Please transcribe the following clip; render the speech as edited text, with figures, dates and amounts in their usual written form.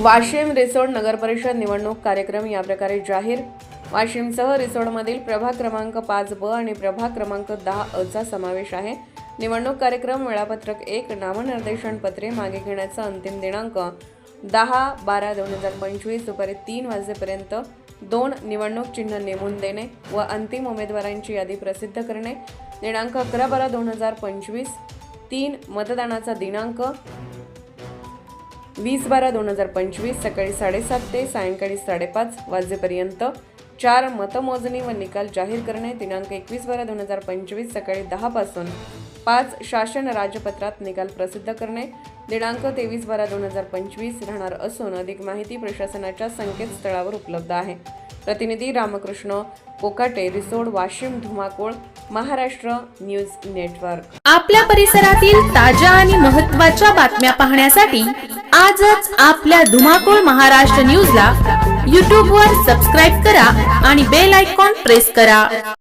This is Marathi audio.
वाशिम रिसोड नगरपरिषद निवडणूक कार्यक्रम या प्रकारे जाहीर। वाशिमसह रिसोडमधील प्रभाग क्रमांक 5 ब आणि प्रभाग क्रमांक 10 अ चा समावेश आहे। निवडणूक कार्यक्रम वेळापत्रक 1 नामनिर्देशन पत्रे मागे घेण्याचा अंतिम दिनांक 10/12/2025 दुपारी 3 वाजेपर्यंत, 2 निवडणूक चिन्ह नेमून देणे व अंतिम उमेदवारांची यादी प्रसिद्ध करणे, दिनांक 11/12/2025, 3 मतदानाचा दिनांक 20/12/2025 सकाळी 7:30 ते सायंकाळी 5:30 वाजेपर्यंत, 4 मतमोजणी व निकाल जाहीर करणे, दिनांक 21/12/2025 सकाळी 10 पासून 5 शासन राजपत्रात निकाल प्रसिद्ध करणे, दिनांक 23/12/2025 राहणार असून अधिक माहिती प्रशासनाच्या संकेतस्थळावर उपलब्ध आहे। प्रतिनिधी रामकृष्ण कोकाटे, रिसोड, वाशिम, धुमाकूळ, महाराष्ट्र न्यूज नेटवर्क। आपल्या परिसरातील ताज्या आणि महत्त्वाच्या बातम्या पाहण्यासाठी आजच आपल्या धुमाकूळ महाराष्ट्र न्यूजला YouTube वर सबस्क्राइब करा आणि बेल आयकॉन प्रेस करा।